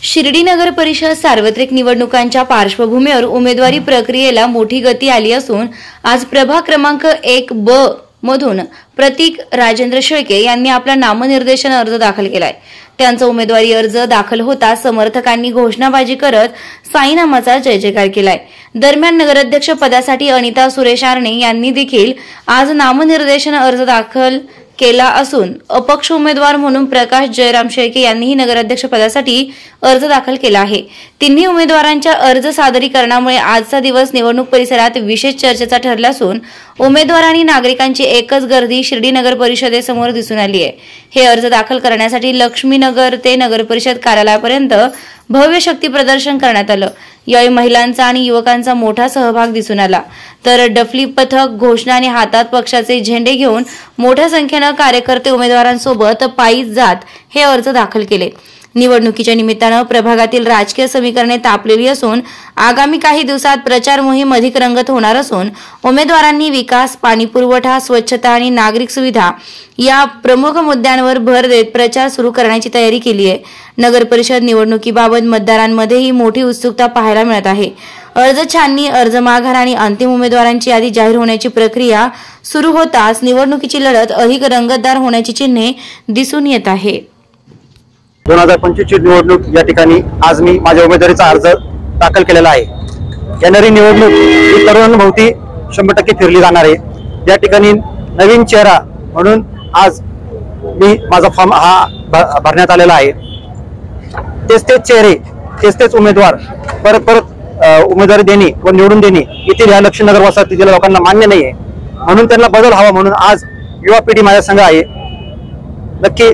शिर्डी नगर परिषद सार्वत्रिक निवडणुकांच्या पार्श्वभूमीवर उमेदवारी प्रक्रियेला मोठी गती आली असून आज प्रभाग क्रमांक 1 ब मधून प्रतीक राजेंद्र शेळके यांनी आपला नामनिर्देशन अर्ज दाखल केलाय। त्यांचा उमेदवारी अर्ज दाखल होता समर्थकांनी घोषणाबाजी करत साईनामाचा जय जयकार केलाय। दरम्यान नगराध्यक्ष पदासाठी अनिता सुरेश आरणे यांनी देखील आज नामनिर्देशन अर्ज दाखल केला असून अपक्ष उमेदवार म्हणून प्रकाश जयराम शेळके यांनीही नगराध्यक्ष पदासाठी अर्ज दाखल केला आहे। तिन्ही उमेदवारांच्या अर्ज सादरीकरणामुळे आजचा दिवस निवडणूक परिसरात विशेष चर्चेचा ठरला असून उमेदवार आणि नागरिकांची एकच गर्दी शिर्डी नगर परिषदेसमोर दिसून आली आहे। हे अर्ज दाखल करण्यासाठी लक्ष्मीनगर ते नगर परिषद कार्यालयापर्यंत भव्य शक्ती प्रदर्शन करण्यात आलं। यावेळी महिलांचा आणि युवकांचा मोठा सहभाग दिसून आला, तर डफली पथक, घोषणा आणि हातात पक्षाचे झेंडे घेऊन मोठ्या संख्येने कार्यकर्ते उमेदवारांसोबत पायी जात हे अर्ज दाखल केले। निवडणुकीच्या निमित्तानं प्रभागातील राजकीय समीकरणे तापलेली असून आगामी काही दिवसात प्रचार मोहीम अधिक रंगत होणार असून उमेदवारांनी विकास, पाणी पुरवठा, स्वच्छता आणि नागरिक सुविधा या प्रमुख मुद्द्यांवर भर देत प्रचार सुरू करण्याची तयारी केली आहे। नगर परिषद निवडणुकीबाबत मतदारांमध्येही मोठी उत्सुकता पाहायला मिळत आहे। अर्ज छाननी, अर्ज माघार आणि अंतिम उमेदवारांची यादी जाहीर होण्याची प्रक्रिया सुरू होताच निवडणुकीची लढत अधिक रंगतदार होण्याची चिन्हे दिसून येत आहे। 2025 ची निवडणूक या ठिकाणी आज मी माझ्या उमेदवारीचा अर्ज दाखल केलेला आहे। येणारी निवडणूक ही तरुणांभोवती 100% फिरली जाणार आहे। या ठिकाणी नवीन चेहरा म्हणून आज मी माझा फॉर्म हा भरण्यात आलेला आहे। तेच चेहरे, तेच उमेदवार परत उमेदवारी देणे व निवडून देणे येथील या लक्ष्मीनगर वसाहतीतील लोकांना मान्य नाही आहे, म्हणून त्यांना बदल हवा म्हणून आज युवा पिढी माझ्या संघ आहे। नक्की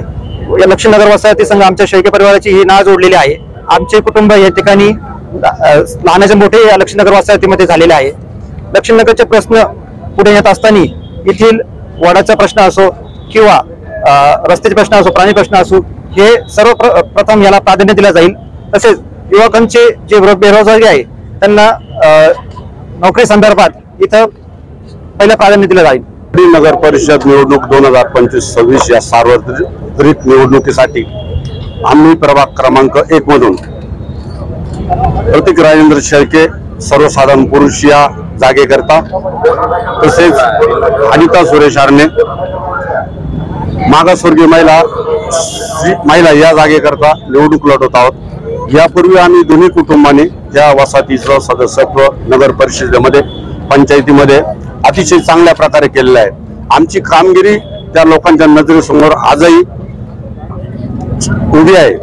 या लक्ष्मीनगर वसाहती संघ आमच्या शेळके परिवाराची ही नाळ जोडलेली आहे। आमचे कुटुंब या ठिकाणी लहानाचे मोठे या लक्ष्मीनगर वसाहतीमध्ये झालेले आहे। लक्ष्मीनगरचे प्रश्न पुढे येत असताना येथील वाडाचा प्रश्न असो किंवा रस्त्याचे प्रश्न असो, प्राणी प्रश्न असो, हे सर्वप्रथम याला प्राधान्य दिले जाईल। तसेच युवकांचे जे बेरोजगारी आहे त्यांना नोकरी संदर्भात इथं पहिलं प्राधान्य दिलं जाईल। नगर परिषद निवडणूक 2025-26 या सार्वत्रिक निवडणुकीसाठी आम्ही प्रभाग क्रमांक 1 मधून प्रतीक राजेंद्र शेळके सर्वसाधारण पुरुष या जागेकरता, तसेच अनिता सुरेश आरणे मागासवर्गीय महिला या जागेकरता निवडणूक लढवत आहोत। यापूर्वी आम्ही दोन्ही कुटुंबाने या वसाहतीचं सदस्यत्व नगर परिषदेमध्ये, पंचायतीमध्ये अतिशय चांगल्या प्रकारे केलेलं आहे। आमची कामगिरी त्या लोकांच्या नजरेसमोर आजही उभी आहे।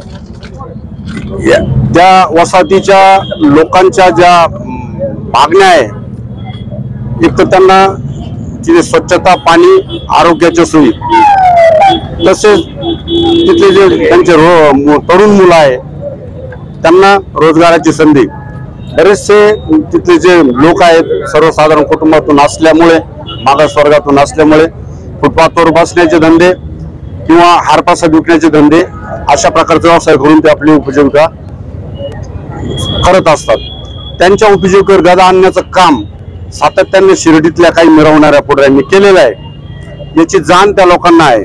त्या वसाहतीच्या लोकांच्या ज्या मागण्या आहे, एक तर त्यांना तिथे स्वच्छता, पाणी, आरोग्याची सोयी, तसेच तिथले जे त्यांचे तरुण मुलं आहे त्यांना रोजगाराची संधी, बरेचसे तिथले जे लोक आहेत सर्वसाधारण कुटुंबातून असल्यामुळे, मागासवर्गातून असल्यामुळे फुटपाथवर बसण्याचे धंदे किंवा हारपासा विकण्याचे धंदे अशा प्रकारचे व्यवसाय करून ते आपली उपजीविका करत असतात। त्यांच्या उपजीविकेवर गदा आणण्याचं काम सातत्याने शिर्डीतल्या काही मिरवणाऱ्या पुढाऱ्यांनी केलेलं आहे। याची जाण त्या लोकांना आहे।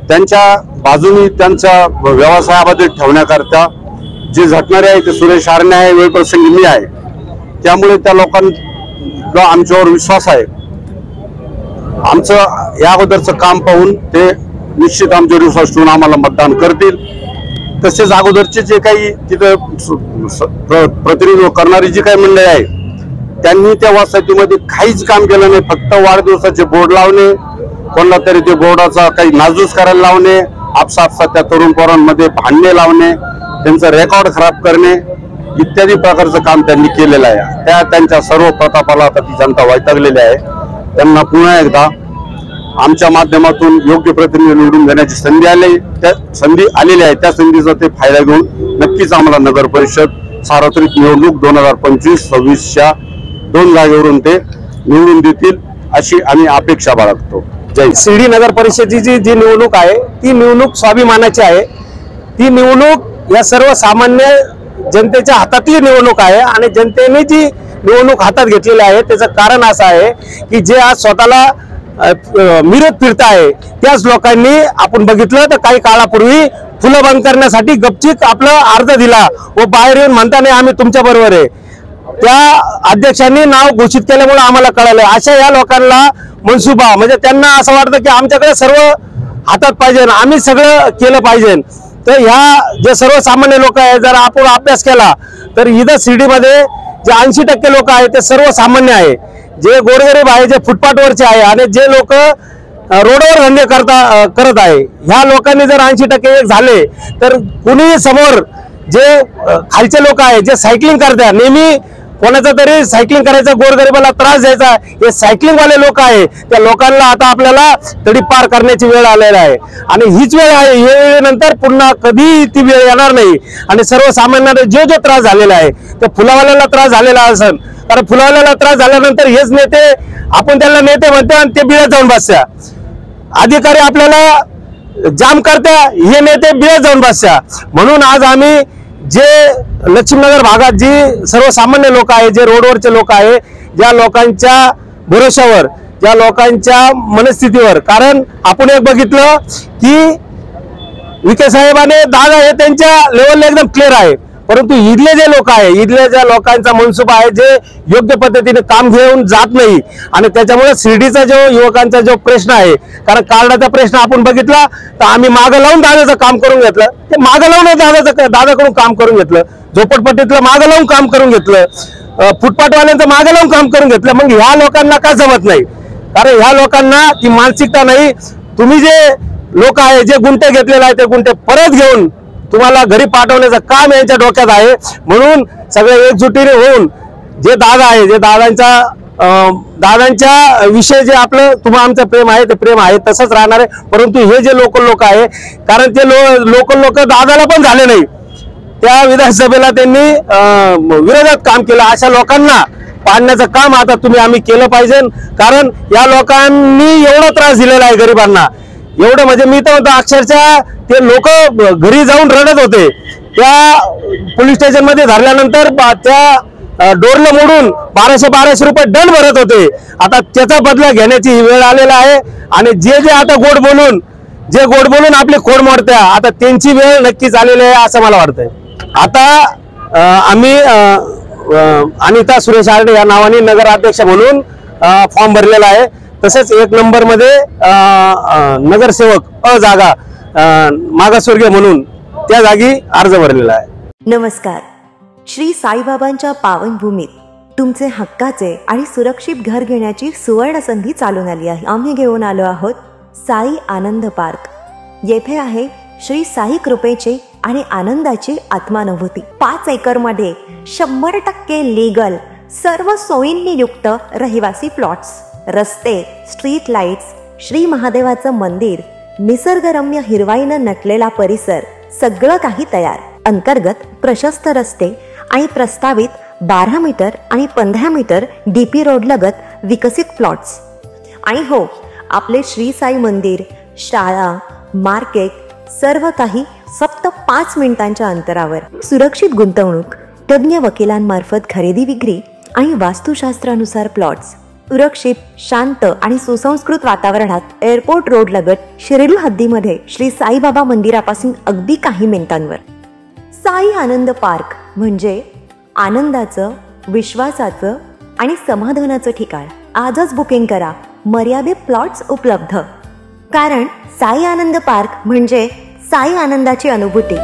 त्यांच्या बाजूनी त्यांच्या व्यवसायामध्ये ठेवण्याकरता जे झटणारे आहे ते सुरेश आरणे आहे, वेळप्रसंगी मी आहे। त्यामुळे त्या लोकांना आमच्यावर विश्वास आहे। आमचं या अगोदरचं काम पाहून ते निश्चित आमच्यावर विश्वास ठेवून आम्हाला मतदान करतील। तसेच अगोदरचे जे काही तिथं प्रतिनिधित्व करणारी जी काही मंडळी आहे त्यांनी त्या वसाहतीमध्ये काहीच काम केलं नाही। फक्त वाढदिवसाचे बोर्ड लावणे, कोणाला तरी ते बोर्डाचा काही नाजूस करायला लावणे, आपसापसात त्या तरुण पोरांमध्ये भांडणे लावणे, त्यांचं रेकॉर्ड खराब करणे इत्यादी प्रकारचं काम त्यांनी केलेलं आहे। त्यांच्या सर्व प्रतापाला आता ती जनता वैतागलेली आहे। त्यांना पुन्हा एकदा आमच्या माध्यमातून योग्य प्रतिनिधी निवडून देण्याची संधी आलेली आहे। त्या संधीचा ते फायदा घेऊन नक्कीच आम्हाला नगर परिषद सार्वत्रिक निवडणूक 2025-26च्या 2 जागेवरून ते निवडून देतील अशी आम्ही अपेक्षा बाळगतो। जय शिर्डी नगर परिषदेची जी निवडणूक आहे ती निवडणूक स्वाभिमानाची आहे। ती निवडणूक या सर्वसामान्य जनतेच्या हातातली निवडणूक आहे आणि जनतेने जी निवडणूक हातात घेतलेली आहे त्याचं कारण असं आहे की जे आज स्वतःला मिरत फिरत आहे त्याच लोकांनी आपण बघितलं तर काही काळापूर्वी फुलं बंद करण्यासाठी गपचित आपला अर्ज दिला व बाहेर येऊन म्हणता नाही आम्ही तुमच्या बरोबर आहे, त्या अध्यक्षांनी नाव घोषित केल्यामुळे आम्हाला कळालं. अशा या लोकांना मनसुबा म्हणजे त्यांना असं वाटतं की आमच्याकडे सर्व हातात पाहिजे, आम्ही सगळं केलं पाहिजे. तर ह्या जे सर्वसामान्य लोक आहेत, जर आपण अभ्यास केला तर इथं शिर्डीमध्ये जे 80% लोक आहेत ते सर्वसामान्य आहे, जे गोरगरीब आहे, जे फुटपाथवरचे आहे आणि जे लोक रोडवर धंदे करत आहे. ह्या लोकांनी जर 80% एक झाले तर कुणी समोर जे खालचे लोक आहेत, जे सायकलिंग करतात, नेहमी कोणाचा तरी सायकलिंग करायचा गोरगरिबाला त्रास द्यायचा, हे सायकलिंग वाले लोक आहे, त्या लोकांना आता आपल्याला तडीपार करण्याची वेळ आलेली आहे. आणि हीच वेळ आहे, या वेळेनंतर पुन्हा कधी ती वेळ येणार नाही. आणि सर्वसामान्यांना जो त्रास झालेला आहे, त्या फुलावाल्याला त्रास झालेला असेल, कारण फुलावाल्याला त्रास झाल्यानंतर हेच नेते, आपण त्यांना नेते म्हणतो आणि ते बिळात जाऊन बसत्या. अधिकारी आपल्याला जाम करत्या, हे नेते बिळात जाऊन बसत्या. म्हणून आज आम्ही जे लक्ष्मीनगर भागात जी सर्वसामान्य लोक आहे, जे रोडवरचे लोक आहे, ज्या लोकांच्या भरोशावर, ज्या लोकांच्या मनस्थितीवर, कारण आपण एक बघितलं की विखे साहेबांनी दादा हे त्यांच्या लेवलला एकदम क्लिअर आहे, परंतु इथले जे लोक आहे, इथल्या ज्या लोकांचा मनसुबा आहे, जे योग्य पद्धतीने काम घेऊन जात नाही. आणि त्याच्यामुळे शिर्डीचा जो युवकांचा जो प्रश्न आहे, कारण कार्डाचा प्रश्न आपण बघितला तर आम्ही मागं लावून दादाचं काम करून घेतलं, ते मागं लावून दादाकडून काम करून घेतलं, झोपडपट्टीतलं मागं लावून काम करून घेतलं, फुटपाथवाल्यांचं मागं लावून काम करून घेतलं. मग ह्या लोकांना का जमत नाही? कारण ह्या लोकांना ती मानसिकता नाही. तुम्ही जे लोक आहे, जे गुंठे घेतलेले आहे, ते गुंठे परत घेऊन तुम्हाला घरी पाठवण्याचं काम यांच्या डोक्यात आहे. म्हणून सगळे एकजुटीने होऊन जे दादा आहे, जे दादांच्या विषय जे आपलं तुम्हाला आमचं प्रेम आहे, ते प्रेम आहे तसंच राहणार आहे. परंतु हे जे लोकल लोक आहे, कारण ते लोकल लोक दादाला पण झाले नाही, त्या विधानसभेला त्यांनी विरोधात काम केलं. अशा लोकांना पाडण्याचं काम आता आम्ही केलं पाहिजे. कारण या लोकांनी एवढा त्रास दिलेला आहे गरिबांना, एवढं म्हणजे मी तर म्हणतो अक्षरशः ते लोक घरी जाऊन रडत होते. त्या पोलीस स्टेशन मध्ये धरल्यानंतर त्या डोरला मोडून 1200 रुपये दंड भरत होते. आता त्याचा बदला घेण्याची वेळ आलेला आहे. आणि जे आता गोड बोलून आपली खोड मोडत्या, आता त्यांची वेळ नक्कीच आलेली आहे असं मला वाटतंय. आता आम्ही अनिता सुरेश आरडे या नावाने नगराध्यक्ष म्हणून फॉर्म भरलेला आहे. तसेच 1 नंबर मध्ये नगरसेवक जागा मागासवर्गीय म्हणून त्या जागी अर्ज भरलेला आहे. नमस्कार. श्री साईबाबांच्या पावनभूमीत तुमचे हक्काचे आणि सुरक्षित घर घेण्याची सुवर्ण संधी चालून आली आहे. आम्ही घेऊन आलो आहोत साई आनंद पार्क. येथे आहे श्री साई कृपेचे आणि आनंदाची आत्मानुभूती. 5 एकरमध्ये 100% लीगल, सर्व सोयींनी युक्त रहिवासी प्लॉट्स, रस्ते, स्ट्रीट लाईट्स, श्री महादेवाचं मंदिर, निसर्गरम्य हिरवाईनं नटलेला परिसर, सगळं काही तयार. अंतर्गत प्रशस्त रस्ते आणि प्रस्तावित 12 मीटर आणि 15 मीटर DP रोड लगत विकसित प्लॉट्स. आणि हो, आपले श्री साई मंदिर, शाळा, मार्केट, सर्व काही फक्त 5 मिनिटांच्या अंतरावर. सुरक्षित गुंतवणूक, तज्ज्ञ वकिलांमार्फत खरेदी विक्री आणि वास्तुशास्त्रानुसार प्लॉट्स. सुरक्षित, शांत आणि सुसंस्कृत वातावरणात एअरपोर्ट रोड लगत शिर्डी हद्दीमध्ये श्री साईबाबा मंदिरापासून अगदी काही मिनिटांवर. साई आनंद पार्क म्हणजे आनंदाचं, विश्वासाचं आणि समाधानाचं ठिकाण. आजच बुकिंग करा. मर्यादित प्लॉट्स उपलब्ध. कारण साई आनंद पार्क म्हणजे साई आनंदाची अनुभूती.